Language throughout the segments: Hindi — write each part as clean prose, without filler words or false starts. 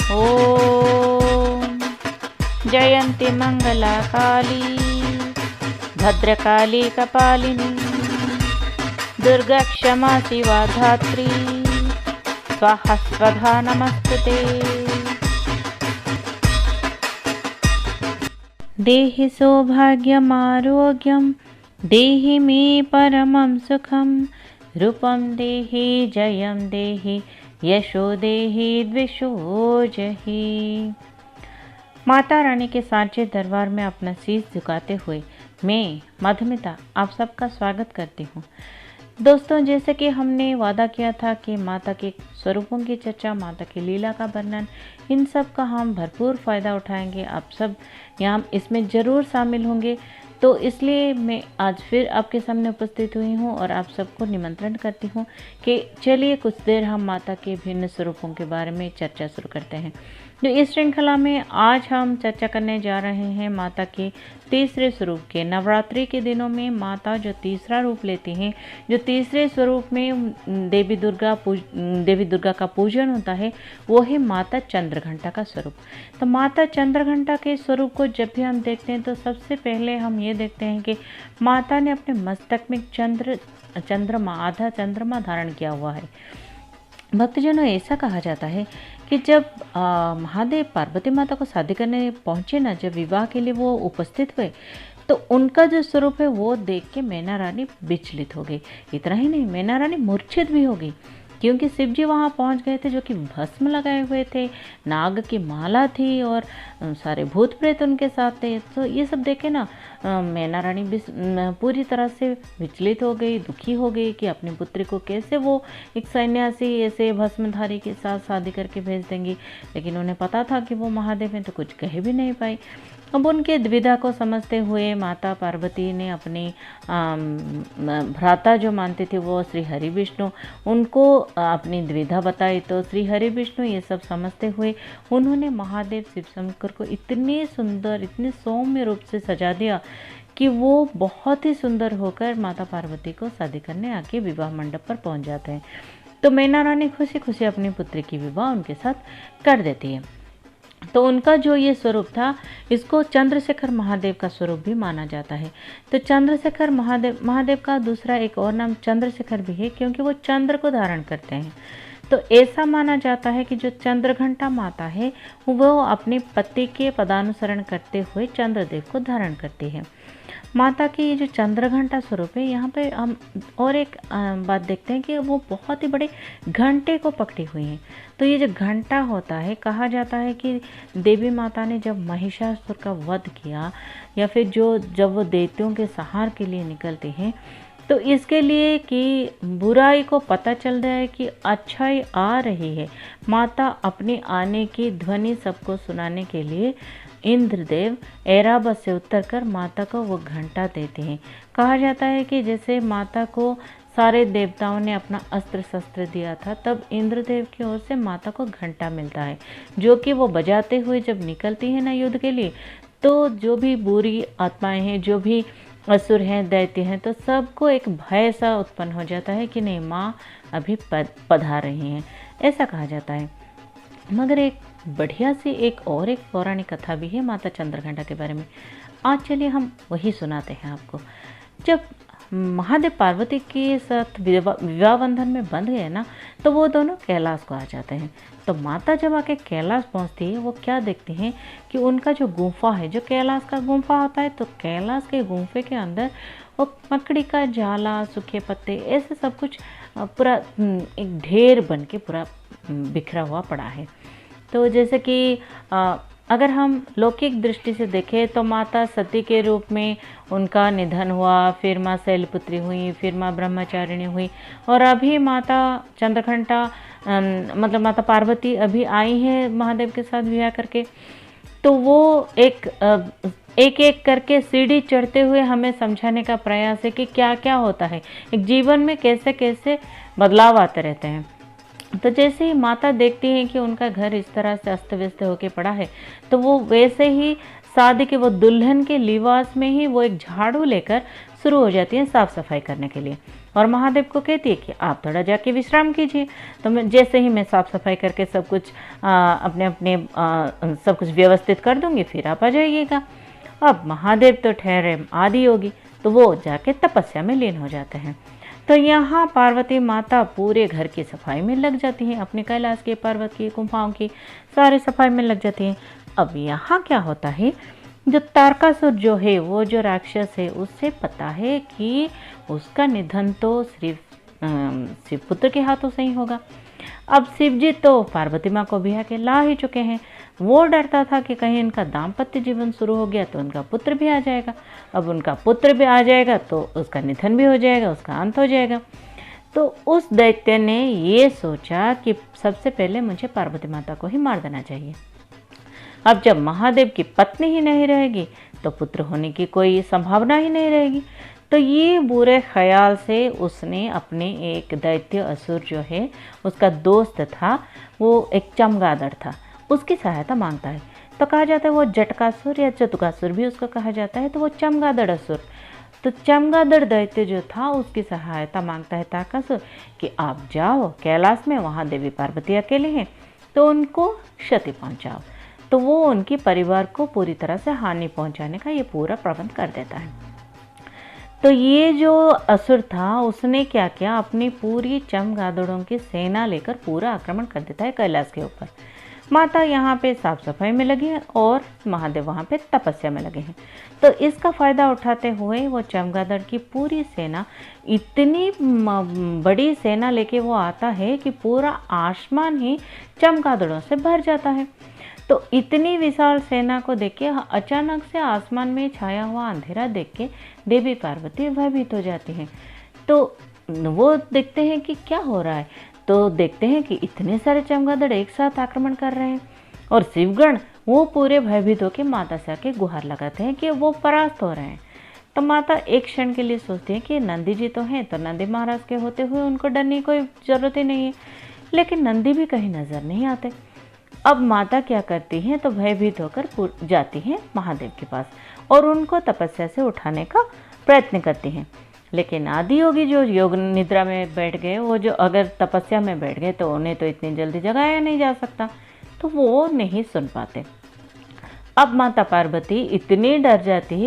ॐ जयन्ती मंगला काली भद्रकाली कपालिनी दुर्गा क्षमा शिवा धात्री स्वाहा स्वधा नमस्तुते। देहि सौभाग्यमारोग्यं देहि मे परमं सुखं रूपं देहि जयं देहि यशो देहि द्विषो जहि। माता रानी के सांचे दरबार में अपना शीश झुकाते हुए मैं मधुमिता आप सबका स्वागत करती हूँ। दोस्तों, जैसे कि हमने वादा किया था कि माता के स्वरूपों की चर्चा, माता की लीला का वर्णन, इन सब का हम भरपूर फ़ायदा उठाएंगे। आप सब यहाँ इसमें ज़रूर शामिल होंगे, तो इसलिए मैं आज फिर आपके सामने उपस्थित हुई हूँ और आप सबको निमंत्रण करती हूँ कि चलिए कुछ देर हम माता के भिन्न स्वरूपों के बारे में चर्चा शुरू करते हैं। जो इस श्रृंखला में आज हम चर्चा करने जा रहे हैं माता के तीसरे स्वरूप के। नवरात्रि के दिनों में माता जो तीसरा रूप लेती हैं, जो तीसरे स्वरूप में देवी दुर्गा का पूजन होता है, वो है माता चंद्रघंटा का स्वरूप। तो माता चंद्रघंटा के स्वरूप को जब भी हम देखते हैं तो सबसे पहले हम ये देखते हैं कि माता ने अपने मस्तक में आधा चंद्रमा धारण किया हुआ है। भक्तजनों, ऐसा कहा जाता है कि जब महादेव पार्वती माता को शादी करने पहुँचे ना, जब विवाह के लिए वो उपस्थित हुए, तो उनका जो स्वरूप है वो देख के मैना रानी विचलित हो गई। इतना ही नहीं, मैना रानी मूर्छित भी हो गई, क्योंकि शिव जी वहाँ पहुँच गए थे, जो कि भस्म लगाए हुए थे, नाग की माला थी और सारे भूत प्रेत उनके साथ थे। तो ये सब देखे ना मैना रानी पूरी तरह से विचलित हो गई, दुखी हो गई कि अपनी पुत्री को कैसे वो एक सन्यासी ऐसे भस्मधारी के साथ शादी करके भेज देंगी। लेकिन उन्हें पता था कि वो महादेव हैं, तो कुछ कह भी नहीं पाई। अब उनके द्विधा को समझते हुए माता पार्वती ने अपनी भ्राता जो मानते थे वो श्री हरि विष्णु, उनको अपनी द्विधा बताई। तो श्री हरि विष्णु ये सब समझते हुए उन्होंने महादेव शिव शंकर को इतने सुंदर, इतने सौम्य रूप से सजा दिया कि वो बहुत ही सुंदर होकर माता पार्वती को शादी करने आके विवाह मंडप पर पहुंच जाते हैं। तो मैना रानी खुशी खुशी अपनी पुत्री की विवाह उनके साथ कर देती है। तो उनका जो ये स्वरूप था, इसको चंद्रशेखर महादेव का स्वरूप भी माना जाता है। तो चंद्रशेखर महादेव का दूसरा एक और नाम चंद्रशेखर भी है, क्योंकि वो चंद्र को धारण करते हैं। तो ऐसा माना जाता है कि जो चंद्रघंटा माता है वो अपने पति के पदानुसरण करते हुए चंद्रदेव को धारण करती है। माता की ये जो चंद्रघंटा स्वरूप है, यहाँ पे हम और एक बात देखते हैं कि वो बहुत ही बड़े घंटे को पकड़ी हुई हैं। तो ये जो घंटा होता है, कहा जाता है कि देवी माता ने जब महिषासुर का वध किया, या फिर जब वो दैत्यों के संहार के लिए निकलते हैं, तो इसके लिए कि बुराई को पता चल रहा है कि अच्छाई आ रही है, माता अपने आने की ध्वनि सबको सुनाने के लिए इंद्रदेव ऐरावत से उतरकर माता को वो घंटा देते हैं। कहा जाता है कि जैसे माता को सारे देवताओं ने अपना अस्त्र शस्त्र दिया था, तब इंद्रदेव की ओर से माता को घंटा मिलता है, जो कि वो बजाते हुए जब निकलती है ना युद्ध के लिए, तो जो भी बुरी आत्माएं हैं, जो भी असुर हैं, दैत्य हैं, तो सबको एक भय सा उत्पन्न हो जाता है कि नहीं, माँ अभी पधार रही हैं, ऐसा कहा जाता है। मगर एक बढ़िया सी एक पौराणिक कथा भी है माता चंद्रघंटा के बारे में। आज चलिए हम वही सुनाते हैं आपको। जब महादेव पार्वती के साथ विवाह बंधन में बंध गए ना, तो वो दोनों कैलाश को आ जाते हैं। तो माता जब आके कैलाश पहुंचती है, वो क्या देखते हैं कि उनका जो गुफा है, जो कैलाश का गुफा होता है, तो कैलाश के गुफे के अंदर वो मकड़ी का जाला, सूखे पत्ते, ऐसे सब कुछ पूरा एक ढेर बन के पूरा बिखरा हुआ पड़ा है। तो जैसे कि अगर हम लौकिक दृष्टि से देखें तो माता सती के रूप में उनका निधन हुआ, फिर माँ शैलपुत्री हुई, फिर माँ ब्रह्मचारिणी हुई, और अभी माता चंद्रघंटा मतलब माता पार्वती अभी आई है महादेव के साथ विवाह करके। तो वो एक एक करके सीढ़ी चढ़ते हुए हमें समझाने का प्रयास है कि क्या क्या होता है, एक जीवन में कैसे कैसे बदलाव आते रहते हैं। तो जैसे ही माता देखती हैं कि उनका घर इस तरह से अस्त व्यस्त होके पड़ा है, तो वो वैसे ही शादी के वो दुल्हन के लिबास में ही वो एक झाड़ू लेकर शुरू हो जाती हैं साफ सफाई करने के लिए। और महादेव को कहती है कि आप थोड़ा जाके विश्राम कीजिए। तो मैं जैसे ही मैं साफ़ सफाई करके सब कुछ अपने अपने सब कुछ व्यवस्थित कर दूंगी, फिर आप आ जाइएगा। अब महादेव तो ठहरे आदि योगी, तो वो जाके तपस्या में लीन हो जाते हैं। तो यहाँ पार्वती माता पूरे घर की सफाई में लग जाती हैं, अपने कैलाश की, पर्वत की, गुफाओं की सारी सफाई में लग जाती हैं। अब यहाँ क्या होता है, जो तारकासुर जो है, वो जो राक्षस है, उससे पता है कि उसका निधन तो सिर्फ शिव पुत्र के हाथों से ही होगा। अब शिव जी तो पार्वती माँ को ब्याह के ला ही चुके हैं। वो डरता था कि कहीं इनका दाम्पत्य जीवन शुरू हो गया तो उनका पुत्र भी आ जाएगा। अब उनका पुत्र भी आ जाएगा तो उसका निधन भी हो जाएगा, उसका अंत हो जाएगा। तो उस दैत्य ने ये सोचा कि सबसे पहले मुझे पार्वती माता को ही मार देना चाहिए। अब जब महादेव की पत्नी ही नहीं रहेगी तो पुत्र होने की कोई संभावना ही नहीं रहेगी। तो ये बुरे ख्याल से उसने अपने एक दैत्य असुर जो है, उसका दोस्त था, वो एक चमगादड़ था, उसकी सहायता मांगता है। तो कहा जाता है वो जटकासुर या चतुकासुर भी उसको कहा जाता है। तो वो चमगादड़ असुर, तो चमगादड़ दैत्य जो था उसकी सहायता मांगता है तारकासुर कि आप जाओ कैलाश में, वहाँ देवी पार्वती अकेले हैं, तो उनको क्षति पहुँचाओ। तो वो उनके परिवार को पूरी तरह से हानि पहुँचाने का ये पूरा प्रबंध कर देता है। तो ये जो असुर था उसने क्या किया, अपनी पूरी चमगादड़ों की सेना लेकर पूरा आक्रमण कर देता है कैलाश के ऊपर। माता यहाँ पे साफ सफाई में लगी है और महादेव वहाँ पे तपस्या में लगे हैं। तो इसका फ़ायदा उठाते हुए वो चमगादड़ की पूरी सेना, इतनी बड़ी सेना लेके वो आता है कि पूरा आसमान ही चमगादड़ों से भर जाता है। तो इतनी विशाल सेना को देख के अचानक से आसमान में छाया हुआ अंधेरा देख के देवी पार्वती भयभीत हो जाती हैं। तो वो देखते हैं कि क्या हो रहा है, तो देखते हैं कि इतने सारे चमगादड़ एक साथ आक्रमण कर रहे हैं और शिवगण वो पूरे भयभीत होकर माता से आके गुहार लगाते हैं कि वो परास्त हो रहे हैं। तो माता एक क्षण के लिए सोचती है कि नंदी जी तो हैं, तो नंदी महाराज के होते हुए उनको डरने की कोई ज़रूरत ही नहीं है, लेकिन नंदी भी कहीं नज़र नहीं आते। अब माता क्या करती हैं, तो भयभीत होकर जाती हैं महादेव के पास और उनको तपस्या से उठाने का प्रयत्न करती हैं। लेकिन आदि योगी जो योग निद्रा में बैठ गए, वो जो अगर तपस्या में बैठ गए तो उन्हें तो इतनी जल्दी जगाया नहीं जा सकता, तो वो नहीं सुन पाते। अब माता पार्वती इतनी डर जाती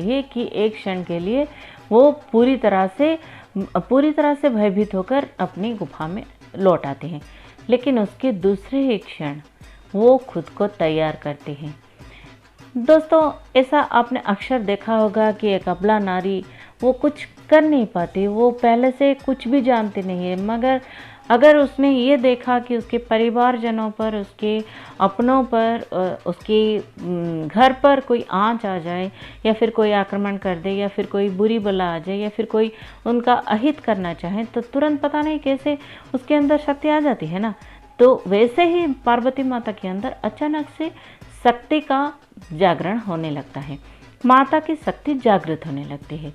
है कि एक क्षण के लिए वो पूरी तरह से भयभीत होकर अपनी गुफा में लौट आते हैं। लेकिन उसके दूसरे ही क्षण वो खुद को तैयार करते हैं। दोस्तों, ऐसा आपने अक्सर देखा होगा कि एक अबला नारी वो कुछ कर नहीं पाती, वो पहले से कुछ भी जानती नहीं है, मगर अगर उसने ये देखा कि उसके परिवारजनों पर, उसके अपनों पर, उसके घर पर कोई आँच आ जाए या फिर कोई आक्रमण कर दे या फिर कोई बुरी बला आ जाए या फिर कोई उनका अहित करना चाहे, तो तुरंत पता नहीं कैसे उसके अंदर शक्ति आ जाती है ना। तो वैसे ही पार्वती माता के अंदर अचानक से शक्ति का जागरण होने लगता है, माता की शक्ति जागृत होने लगती है।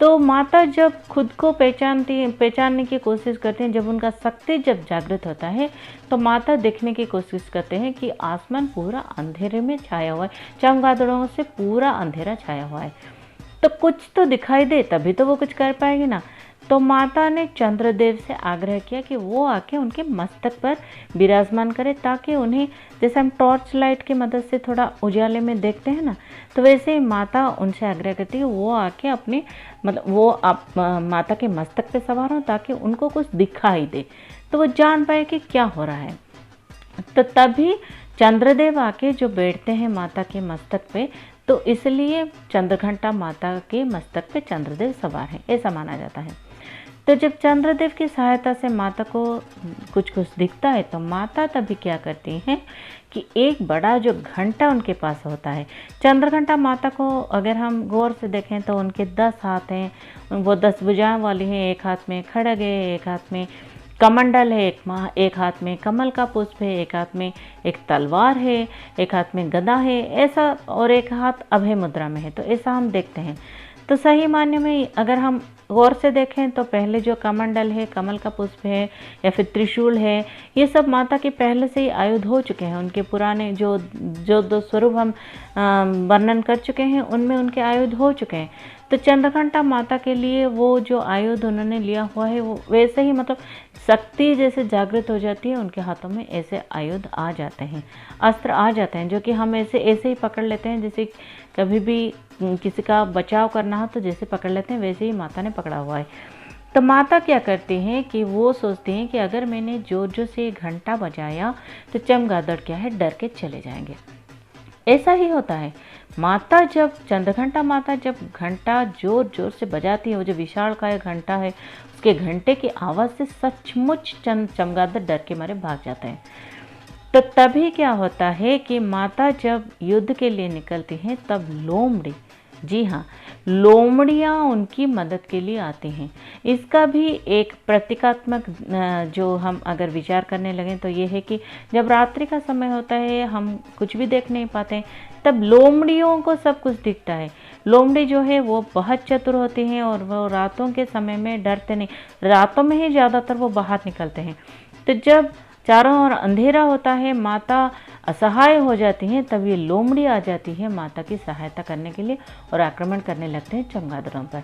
तो माता जब खुद को पहचानने की कोशिश करते हैं, जब उनका शक्ति जब जागृत होता है, तो माता देखने की कोशिश करते हैं कि आसमान पूरा अंधेरे में छाया हुआ है, चमगादड़ों से पूरा अंधेरा छाया हुआ है, तो कुछ तो दिखाई दे, तभी तो वो कुछ कर पाएगी ना। तो माता ने चंद्रदेव से आग्रह किया कि वो आके उनके मस्तक पर विराजमान करे, ताकि उन्हें, जैसे हम टॉर्च लाइट की मदद से थोड़ा उजाले में देखते हैं ना, तो वैसे ही माता उनसे आग्रह करती है वो आके अपने माता के मस्तक पे सवार हों, ताकि उनको कुछ दिखाई दे, तो वो जान पाए कि क्या हो रहा है। तो तभी चंद्रदेव आके जो बैठते हैं माता के मस्तक पे, तो इसलिए चंद्रघंटा माता के मस्तक पे चंद्रदेव सवार हैं, ऐसा माना जाता है। तो जब चंद्रदेव की सहायता से माता को कुछ दिखता है, तो माता तभी क्या करती हैं कि एक बड़ा जो घंटा उनके पास होता है, चंद्रघंटा माता को अगर हम गौर से देखें तो उनके 10 हाथ हैं, वो 10 भुजाओं वाली हैं, एक हाथ में खड्ग है, एक हाथ में कमंडल है, एक हाथ में कमल का पुष्प है, एक हाथ में एक तलवार है, एक हाथ में गदा है, ऐसा, और एक हाथ अभय मुद्रा में है। तो ऐसा हम देखते हैं। तो सही मायने में अगर हम गौर से देखें तो पहले जो कमंडल है, कमल का पुष्प है या फिर त्रिशूल है, ये सब माता के पहले से ही आयुध हो चुके हैं। उनके पुराने जो दो स्वरूप हम वर्णन कर चुके हैं, उनमें उनके आयुध हो चुके हैं। तो तो चंद्रघंटा माता के लिए वो जो आयुध उन्होंने लिया हुआ है वो वैसे ही मतलब शक्ति जैसे जागृत हो जाती है, उनके हाथों में ऐसे आयुध आ जाते हैं, अस्त्र आ जाते हैं, जो कि हम ऐसे ऐसे ही पकड़ लेते हैं, जैसे कभी भी किसी का बचाव करना हो तो जैसे पकड़ लेते हैं वैसे ही माता ने पकड़ा हुआ है। तो माता क्या करती हैं कि वो सोचती हैं कि अगर मैंने जोर जोर से घंटा बजाया तो चमगादड़ क्या है, डर के चले जाएंगे। ऐसा ही होता है। माता जब चंद्रघंटा माता जब घंटा जोर जोर से बजाती है, वो जो विशालकाय घंटा है, उसके घंटे की आवाज़ से सचमुच चमगादड़ डर के मारे भाग जाते हैं। तो तभी क्या होता है कि माता जब युद्ध के लिए निकलती हैं तब लोमड़ी, जी हाँ, लोमड़ियाँ उनकी मदद के लिए आती हैं। इसका भी एक प्रतीकात्मक जो हम अगर विचार करने लगें तो ये है कि जब रात्रि का समय होता है, हम कुछ भी देख नहीं पाते, तब लोमड़ियों को सब कुछ दिखता है। लोमड़ी जो है वो बहुत चतुर होती हैं और वो रातों के समय में डरते नहीं, रातों में ही ज़्यादातर वो बाहर निकलते हैं। तो जब चारों ओर अंधेरा होता है, माता असहाय हो जाती हैं, तब ये लोमड़ी आ जाती है माता की सहायता करने के लिए और आक्रमण करने लगते हैं चमगादड़ों पर।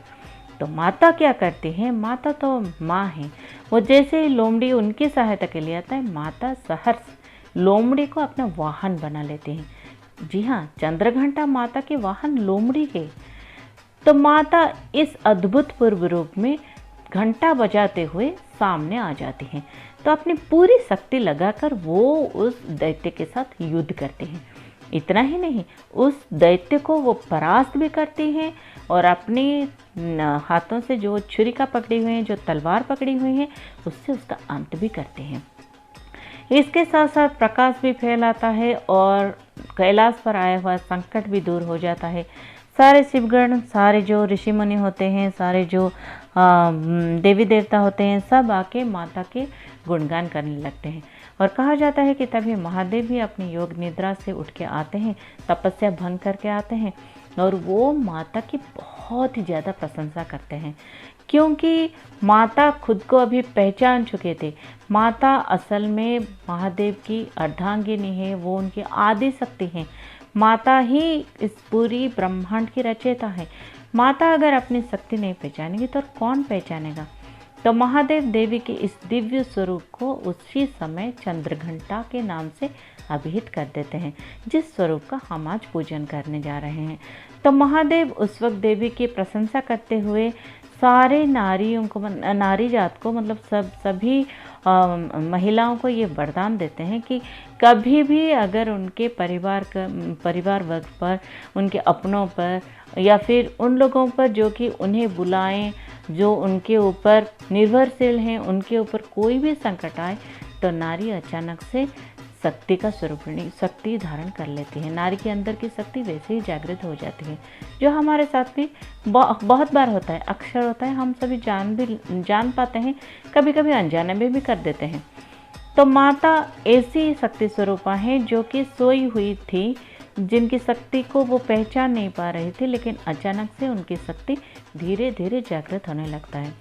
तो माता क्या करती हैं, माता तो माँ है, वो जैसे ही लोमड़ी उनकी सहायता के लिए आता है, माता सहर्ष लोमड़ी को अपना वाहन बना लेते हैं। जी हाँ, चंद्रघंटा माता के वाहन लोमड़ी है। तो माता इस अद्भुत पूर्व रूप में घंटा बजाते हुए सामने आ जाती हैं। तो अपनी पूरी शक्ति लगाकर वो उस दैत्य के साथ युद्ध करते हैं। इतना ही नहीं, उस दैत्य को वो परास्त भी करती हैं और अपने हाथों से जो छुरिका पकड़ी हुई है, जो तलवार पकड़ी हुई है, उससे उसका अंत भी करते हैं। इसके साथ साथ प्रकाश भी फैलाता है और कैलाश पर आया हुआ संकट भी दूर हो जाता है। सारे शिवगण, सारे जो ऋषि मुनि होते हैं, सारे जो देवी देवता होते हैं, सब आके माता के गुणगान करने लगते हैं। और कहा जाता है कि तभी महादेव भी अपनी योग निद्रा से उठ के आते हैं, तपस्या भंग करके आते हैं और वो माता की बहुत ही ज़्यादा प्रशंसा करते हैं, क्योंकि माता खुद को अभी पहचान चुके थे। माता असल में महादेव की अर्धांगिनी है, वो उनकी आदि शक्ति हैं। माता ही इस पूरी ब्रह्मांड की रचयिता है। माता अगर अपनी शक्ति नहीं पहचानेगी तो कौन पहचानेगा। तो महादेव देवी के इस दिव्य स्वरूप को उसी समय चंद्रघंटा के नाम से अभिहित कर देते हैं, जिस स्वरूप का हम आज पूजन करने जा रहे हैं। तो महादेव उस वक्त देवी की प्रशंसा करते हुए सारे नारियों को, नारी जात को, मतलब सभी महिलाओं को ये वरदान देते हैं कि कभी भी अगर उनके परिवार वर्ग पर, उनके अपनों पर या फिर उन लोगों पर जो कि उन्हें बुलाएं, जो उनके ऊपर निर्भरशील हैं, उनके ऊपर कोई भी संकट आए तो नारी अचानक से शक्ति का स्वरूप, शक्ति धारण कर लेती है। नारी के अंदर की शक्ति वैसे ही जागृत हो जाती है, जो हमारे साथ भी बहुत बार होता है, अक्सर होता है। हम सभी जान पाते हैं, कभी कभी अनजाने में भी कर देते हैं। तो माता ऐसी शक्ति स्वरूपा हैं जो कि सोई हुई थी, जिनकी शक्ति को वो पहचान नहीं पा रही थी, लेकिन अचानक से उनकी शक्ति धीरे धीरे जागृत होने लगता है।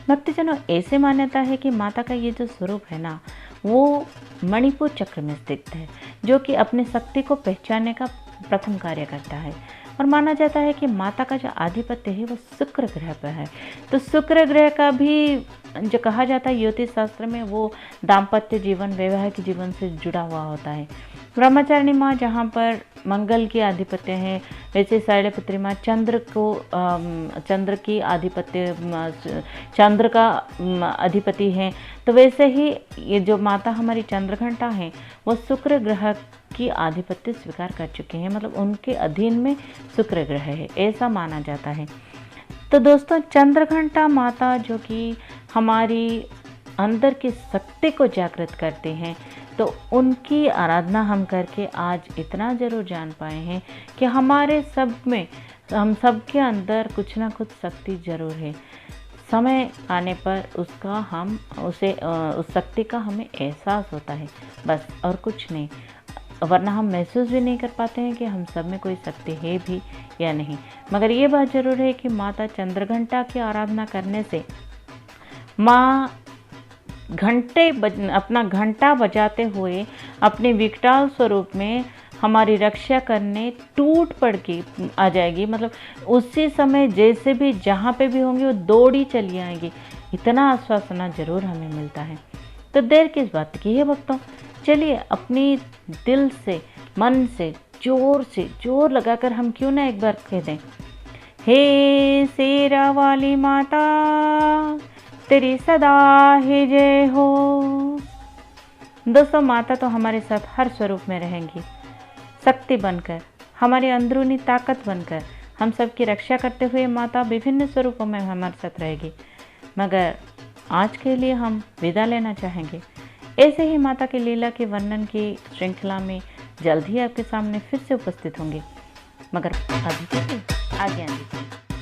भक्तजनों, ऐसे मान्यता है कि माता का ये जो स्वरूप है ना, वो मणिपुर चक्र में स्थित है, जो कि अपनी शक्ति को पहचानने का प्रथम कार्य करता है। और माना जाता है कि माता का जो आधिपत्य है वो शुक्र ग्रह पर है। तो शुक्र ग्रह का भी जो कहा जाता है ज्योतिष शास्त्र में, वो दाम्पत्य जीवन, वैवाहिक जीवन से जुड़ा हुआ होता है। ब्रह्मचारिणी माँ जहाँ पर मंगल की आधिपत्य है, वैसे शैलपुत्री माँ चंद्र की आधिपत्य, चंद्र का अधिपति है। तो वैसे ही ये जो माता हमारी चंद्रघंटा है, वो शुक्र ग्रह की आधिपत्य स्वीकार कर चुके हैं, मतलब उनके अधीन में शुक्र ग्रह है, ऐसा माना जाता है। तो दोस्तों, चंद्रघंटा माता जो कि हमारी अंदर की शक्ति को जागृत करते हैं, तो उनकी आराधना हम करके आज इतना ज़रूर जान पाए हैं कि हमारे सब में, हम सब के अंदर कुछ ना कुछ शक्ति ज़रूर है। समय आने पर उस शक्ति का हमें एहसास होता है, बस, और कुछ नहीं। वरना हम महसूस भी नहीं कर पाते हैं कि हम सब में कोई शक्ति है भी या नहीं। मगर ये बात ज़रूर है कि माता चंद्रघंटा की आराधना करने से माँ अपना घंटा बजाते हुए अपने विकटाल स्वरूप में हमारी रक्षा करने टूट पड़ के आ जाएगी। मतलब उसी समय जैसे भी जहाँ पे भी होंगी वो दौड़ी चली आएंगी। इतना आश्वासना जरूर हमें मिलता है। तो देर किस बात की है भक्तों, चलिए अपनी दिल से मन से जोर लगाकर हम क्यों ना एक बार कह दें, हे शेरा वाली माता तेरी सदा ही जय हो। दोस्तों, माता तो हमारे साथ हर स्वरूप में रहेंगी, शक्ति बनकर, हमारी अंदरूनी ताकत बनकर, हम सबकी रक्षा करते हुए माता विभिन्न स्वरूपों में हमारे साथ रहेगी। मगर आज के लिए हम विदा लेना चाहेंगे। ऐसे ही माता की लीला के वर्णन की श्रृंखला में जल्द ही आपके सामने फिर से उपस्थित होंगे। मगर अभी के लिए आज्ञा दीजिए।